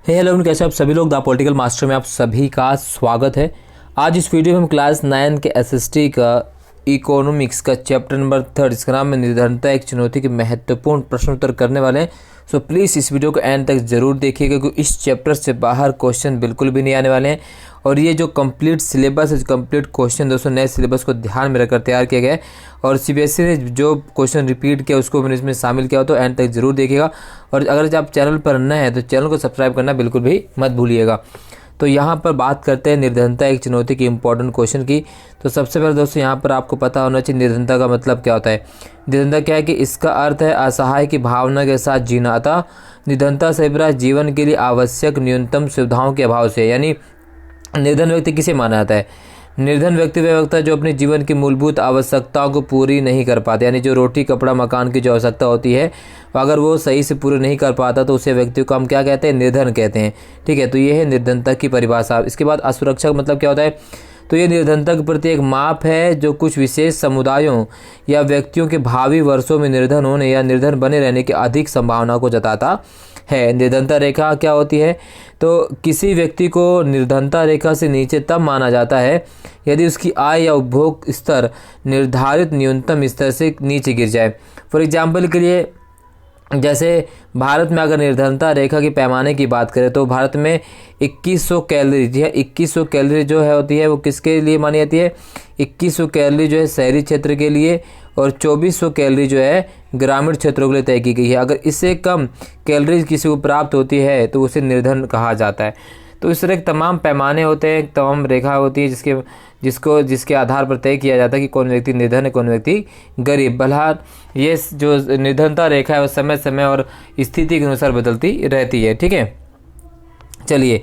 Hello कैसे आप सभी लोग द पॉलिटिकल मास्टर में आप सभी का स्वागत है। आज इस वीडियो में हम क्लास 9 के एसएसटी का इकोनॉमिक्स का चैप्टर नंबर 3 इसका नाम है निर्धनता एक चुनौती के महत्वपूर्ण प्रश्न उत्तर करने वाले हैं। सो प्लीज़ इस वीडियो को एंड तक जरूर देखिएगा क्योंकि इस चैप्टर से बाहर क्वेश्चन बिल्कुल भी नहीं आने वाले हैं। और ये जो कंप्लीट सिलेबस है, कंप्लीट क्वेश्चन दोस्तों नए सिलेबस को ध्यान में रखकर तैयार किया गया है और सीबीएसई ने जो क्वेश्चन रिपीट किया उसको मैंने इसमें शामिल किया हो, तो एंड तक जरूर देखिएगा। और अगर आप चैनल पर नए हैं तो चैनल को सब्सक्राइब करना बिल्कुल भी मत भूलिएगा। तो यहाँ पर बात करते हैं निर्धनता एक चुनौती की इंपॉर्टेंट क्वेश्चन की। तो सबसे पहले दोस्तों यहाँ पर आपको पता होना चाहिए निर्धनता का मतलब क्या होता है। निर्धनता क्या है कि इसका अर्थ है असहाय की भावना के साथ जीना। अतः निर्धनता से अभिप्राय जीवन के लिए आवश्यक न्यूनतम सुविधाओं के अभाव से, यानी निर्धन व्यक्ति किसे माना जाता है? निर्धन व्यक्ति वह व्यक्ति जो अपनी जीवन की मूलभूत आवश्यकताओं को पूरी नहीं कर पाते, यानी जो रोटी कपड़ा मकान की जो आवश्यकता होती है अगर वो सही से पूरी नहीं कर पाता तो उसे व्यक्ति को हम क्या कहते हैं? निर्धन कहते हैं। ठीक है, तो ये है निर्धनता की परिभाषा। इसके बाद असुरक्षा का मतलब क्या होता है? तो ये निर्धनता के प्रति एक माप है जो कुछ विशेष समुदायों या व्यक्तियों के भावी वर्षों में निर्धन होने या निर्धन बने रहने की अधिक संभावना को जताता है। निर्धनता रेखा क्या होती है? तो किसी व्यक्ति को निर्धनता रेखा से नीचे तब माना जाता है यदि उसकी आय या उपभोग स्तर निर्धारित न्यूनतम स्तर से नीचे गिर जाए। फॉर एग्जाम्पल के लिए जैसे भारत में अगर निर्धनता रेखा के पैमाने की बात करें तो भारत में 2100 कैलोरी, जी हाँ 2100 कैलोरी जो है होती है वो किसके लिए मानी जाती है? 2100 कैलोरी जो है शहरी क्षेत्र के लिए और 2400 कैलोरी जो है ग्रामीण क्षेत्रों के लिए तय की गई है। अगर इससे कम कैलोरी किसी को प्राप्त होती है तो उसे निर्धन कहा जाता है। तो इस तरह के तमाम पैमाने होते हैं, तमाम रेखा होती है जिसके आधार पर तय किया जाता है कि कौन व्यक्ति निर्धन है कौन व्यक्ति गरीब। भला ये जो निर्धनता रेखा है वो समय समय और स्थिति के अनुसार बदलती रहती है। ठीक है, चलिए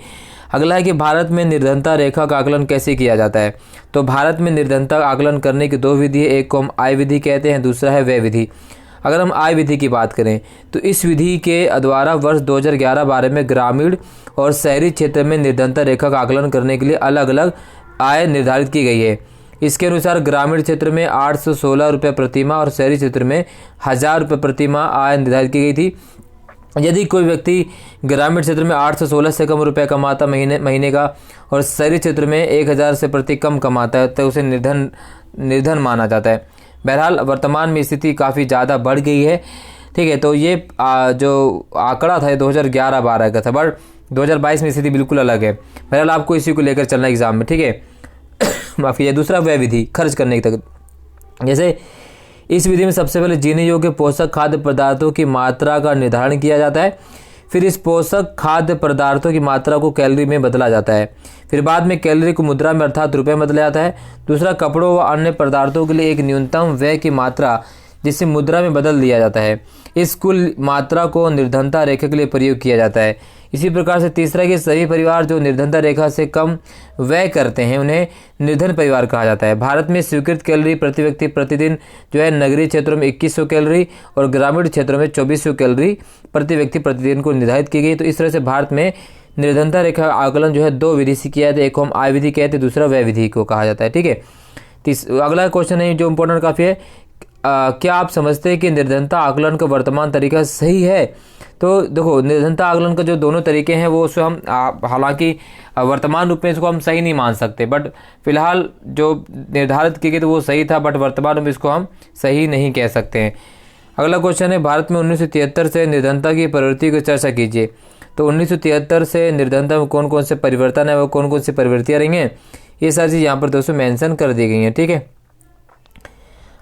अगला है कि भारत में निर्धनता रेखा का आकलन कैसे किया जाता है। तो भारत में निर्धनता का आकलन करने की दो विधि है, एक को हम आय विधि कहते हैं, दूसरा है व्यय विधि। अगर हम आय विधि की बात करें तो इस विधि के द्वारा वर्ष 2011-12 में ग्रामीण और शहरी क्षेत्र में निर्धनता रेखा का आकलन करने के लिए अलग अलग आय निर्धारित की गई है। इसके अनुसार ग्रामीण क्षेत्र में 816 रुपये प्रतिमाह और शहरी क्षेत्र में 1000 रुपये प्रतिमाह आय निर्धारित की गई थी। यदि कोई व्यक्ति ग्रामीण क्षेत्र में 816 से कम रुपए कमाता महीने का और शहरी क्षेत्र में 1000 से प्रति कम कमाता है तो उसे निर्धन माना जाता है। बहरहाल वर्तमान में स्थिति काफ़ी ज़्यादा बढ़ गई है। ठीक है, तो ये जो आंकड़ा था 2011-12 का था, बट 2022 में स्थिति बिल्कुल अलग है। बहरहाल आपको इसी को लेकर चलना एग्जाम में। ठीक है, माफ़ी है। दूसरा व्यय विधि, खर्च करने की तक। जैसे इस विधि में सबसे पहले जीने योग्य पोषक खाद्य पदार्थों की मात्रा का निर्धारण किया जाता है, फिर इस पोषक खाद्य पदार्थों की मात्रा को कैलोरी में बदला जाता है, फिर बाद में कैलोरी को मुद्रा में अर्थात रुपये में बदला जाता है। दूसरा, कपड़ों व अन्य पदार्थों के लिए एक न्यूनतम व्यय की मात्रा जिसे मुद्रा में बदल दिया जाता है। इस कुल मात्रा को निर्धनता रेखा के लिए प्रयोग किया जाता है। इसी प्रकार से तीसरा कि सभी परिवार जो निर्धनता रेखा से कम व्यय करते हैं उन्हें निर्धन परिवार कहा जाता है। भारत में स्वीकृत कैलोरी प्रति व्यक्ति प्रतिदिन जो है नगरीय क्षेत्रों में 2100 कैलोरी और ग्रामीण क्षेत्रों में 2400 कैलोरी प्रति व्यक्ति प्रतिदिन को निर्धारित की गई। तो इस तरह से भारत में निर्धनता रेखा आकलन जो है दो विधि से किया जाता है, एक को हम आय विधि कहते हैं, दूसरा व्यय विधि को कहा जाता है। ठीक है, अगला क्वेश्चन है जो इम्पोर्टेंट काफ़ी है, क्या आप समझते हैं कि निर्धनता आकलन का वर्तमान तरीका सही है? तो देखो निर्धनता आकलन का जो दोनों तरीके हैं वो उसको हम हालांकि वर्तमान रूप में इसको हम सही नहीं मान सकते, बट फिलहाल जो निर्धारित किए गए तो वो सही था, बट वर्तमान में इसको हम सही नहीं कह सकते हैं। अगला क्वेश्चन है भारत में 1973 से निर्धनता की प्रवृत्ति की चर्चा कीजिए। तो 1973 से निर्धनता में कौन कौन से परिवर्तन है, वो कौन कौन सी प्रवृत्तियाँ रही हैं, ये सारी चीज़ यहाँ पर दोस्तों मेंशन कर दी गई हैं। ठीक है,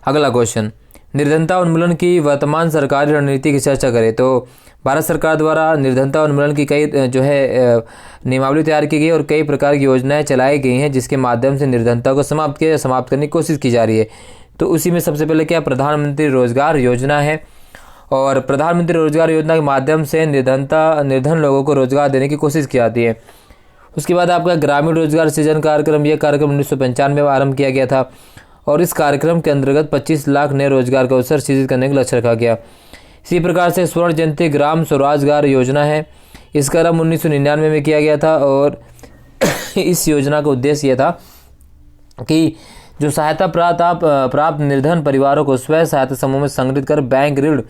अगला क्वेश्चन, निर्धनता उन्मूलन की वर्तमान सरकारी रणनीति की चर्चा करें। तो भारत सरकार द्वारा निर्धनता उन्मूलन की कई जो है नियमावली तैयार की गई और कई प्रकार की योजनाएं चलाई गई हैं जिसके माध्यम से निर्धनता को समाप्त करने की कोशिश की जा रही है। तो उसी में सबसे पहले क्या प्रधानमंत्री रोजगार योजना है, और प्रधानमंत्री रोजगार योजना के माध्यम से निर्धन लोगों को रोजगार देने की कोशिश की जाती है। उसके बाद आपका ग्रामीण रोजगार सृजन कार्यक्रम, यह कार्यक्रम 1995 में आरंभ किया गया था और इस कार्यक्रम के अंतर्गत 25 लाख नए रोजगार का अवसर सृजित करने का लक्ष्य रखा गया। इसी प्रकार से स्वर्ण जयंती ग्राम स्वरोजगार योजना है, इसका आरंभ 1999 में किया गया था और इस योजना का उद्देश्य यह था कि जो सहायता प्राप्त निर्धन परिवारों को स्वयं सहायता समूह में संगठित कर बैंक ऋण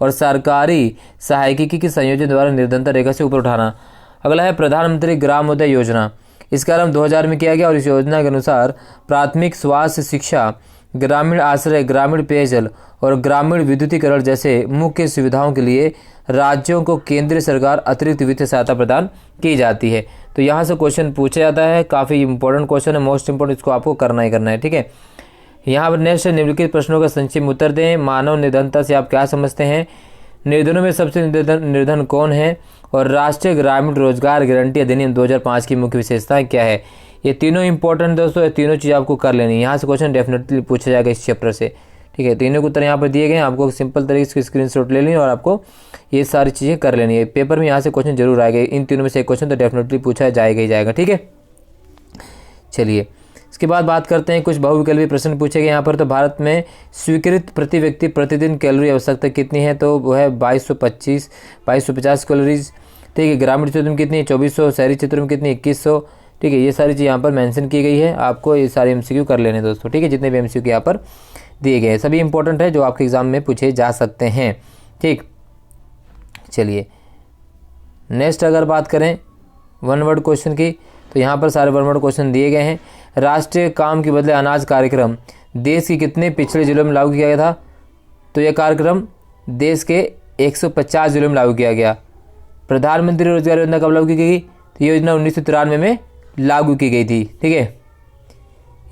और सरकारी सहायिकी के संयोजन द्वारा निर्धनता रेखा से ऊपर उठाना। अगला है प्रधानमंत्री ग्रामोदय योजना। इसका आरंभ 2000 में किया गया और इस योजना के अनुसार प्राथमिक स्वास्थ्य शिक्षा, ग्रामीण आश्रय, ग्रामीण पेयजल और ग्रामीण विद्युतीकरण जैसे मुख्य सुविधाओं के लिए राज्यों को केंद्रीय सरकार अतिरिक्त वित्तीय सहायता प्रदान की जाती है। तो यहाँ से क्वेश्चन पूछा जाता है, काफ़ी इंपॉर्टेंट क्वेश्चन है, मोस्ट इंपॉर्टेंट, इसको आपको करना ही करना है, ठीक है। यहाँ पर नेक्स्ट निम्नलिखित प्रश्नों का संक्षिप्त उत्तर दें। मानव निर्धनता से आप क्या समझते हैं? निर्धनों में सबसे निर्धन कौन है? और राष्ट्रीय ग्रामीण रोजगार गारंटी अधिनियम 2005 की मुख्य विशेषताएं क्या है? ये तीनों इंपॉर्टेंट दोस्तों, ये तीनों चीज़ आपको कर लेनी है। यहाँ से क्वेश्चन डेफिनेटली पूछा जाएगा इस चैप्टर से, ठीक है। तीनों के उत्तर यहाँ पर दिए गए हैं, आपको सिंपल तरीके से स्क्रीनशॉट ले लेनी और आपको ये सारी चीज़ें कर लेनी है। पेपर में यहाँ से क्वेश्चन जरूर आएगा, इन तीनों में से एक क्वेश्चन तो डेफिनेटली पूछा जाएगा ही जाएगा, ठीक है। चलिए इसके बाद बात करते हैं, कुछ बहुविकल्पी प्रश्न पूछे गए यहाँ पर। तो भारत में स्वीकृत प्रति व्यक्ति प्रतिदिन कैलोरी आवश्यकता कितनी है? तो वो है 2250 कैलोरीज, ठीक है। ग्रामीण क्षेत्र में कितनी? 2400। शहरी क्षेत्र में कितनी? 2100, ठीक है। ये सारी चीज़ यहाँ पर मेंशन की गई है, आपको ये सारे एमसीक्यू कर लेने दोस्तों, ठीक है। जितने भी एमसीक्यू यहाँ पर दिए गए हैं सभी इंपॉर्टेंट है, जो आपके एग्जाम में पूछे जा सकते हैं, ठीक। चलिए नेक्स्ट अगर बात करें वन वर्ड क्वेश्चन की, तो यहाँ पर सारे वन वर्ड क्वेश्चन दिए गए हैं। राष्ट्रीय काम के बदले अनाज कार्यक्रम देश के कितने पिछड़े जिलों में लागू किया गया था? तो यह कार्यक्रम देश के 150 जिलों में लागू किया गया। प्रधानमंत्री रोजगार योजना कब लागू की गई? तो ये योजना 1993 में लागू की गई थी, ठीक है।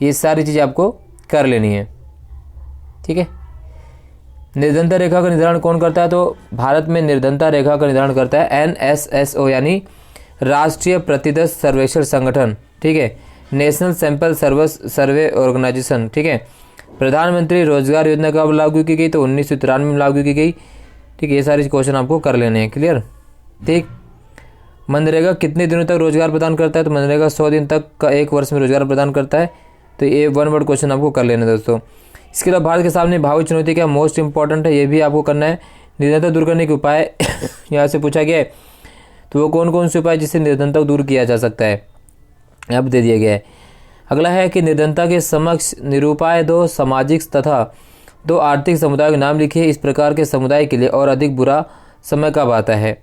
ये सारी चीज़ें आपको कर लेनी है, ठीक है। निर्धनता रेखा का निर्धारण कौन करता है? तो भारत में निर्धनता रेखा का निर्धारण करता है NSSO यानी राष्ट्रीय प्रतिदर्श सर्वेक्षण संगठन, ठीक है। नेशनल सैंपल सर्वे ऑर्गेनाइजेशन, ठीक है। प्रधानमंत्री रोजगार योजना कब लागू की गई? तो 1993 में लागू की गई, ठीक है। ये सारे क्वेश्चन आपको कर लेने हैं, क्लियर, ठीक। मनरेगा कितने दिनों तक रोजगार प्रदान करता है? तो मनरेगा 100 दिन तक का 1 वर्ष में रोजगार प्रदान करता है। तो ये वन वर्ड क्वेश्चन आपको कर लेना है दोस्तों। इसके अलावा भारत के सामने भावी चुनौती क्या मोस्ट इंपॉर्टेंट है, ये भी आपको करना है। निर्धनता दूर करने के उपाय यहाँ से पूछा गया है, तो वो कौन कौन से उपाय जिससे निर्धनता को दूर किया जा सकता है, अब दे दिया गया है। अगला है कि निर्धनता के समक्ष निरूपाय 2 सामाजिक तथा 2 आर्थिक समुदायों के नाम लिखिए। इस प्रकार के समुदाय के लिए और अधिक बुरा समय कब आता है?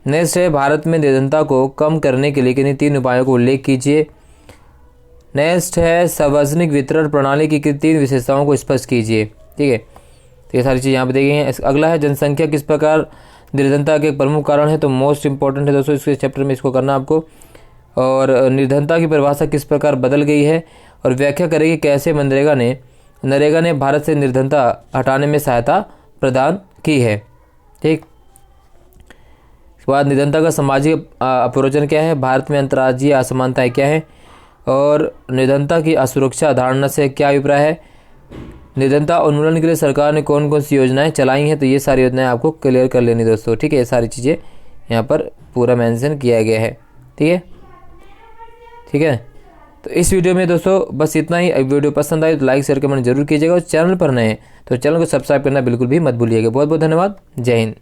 नेक्स्ट है भारत में निर्धनता को कम करने के लिए किन्हीं 3 उपायों को उल्लेख कीजिए। नेक्स्ट है सार्वजनिक वितरण प्रणाली की 3 विशेषताओं को स्पष्ट कीजिए, ठीक है। तो ये सारी चीज़ यहाँ पे दी गई हैं। अगला है जनसंख्या किस प्रकार निर्धनता के एक प्रमुख कारण है? तो मोस्ट इंपॉर्टेंट है दोस्तों, इसके चैप्टर में इसको करना आपको। और निर्धनता की परिभाषा किस प्रकार बदल गई है? और व्याख्या करेगी कैसे नरेगा ने भारत से निर्धनता हटाने में सहायता प्रदान की है, ठीक। इसके बाद निर्धनता का सामाजिक अपरोचन क्या है? भारत में अंतर्राज्यीय असमानताएं क्या है? और निर्धनता की असुरक्षा धारणा से क्या अभिप्राय है? निर्धनता उन्मूलन के लिए सरकार ने कौन कौन सी योजनाएं चलाई हैं? तो ये सारी योजनाएं आपको क्लियर कर लेनी दोस्तों, ठीक है। ये सारी चीज़ें यहाँ पर पूरा मेंशन किया गया है, ठीक है, ठीक है। तो इस वीडियो में दोस्तों बस इतना ही। वीडियो पसंद आए तो लाइक शेयर कमेंट जरूर कीजिएगा और चैनल पर नए हैं तो चैनल को सब्सक्राइब करना बिल्कुल भी मत भूलिएगा। बहुत बहुत धन्यवाद। जय हिंद।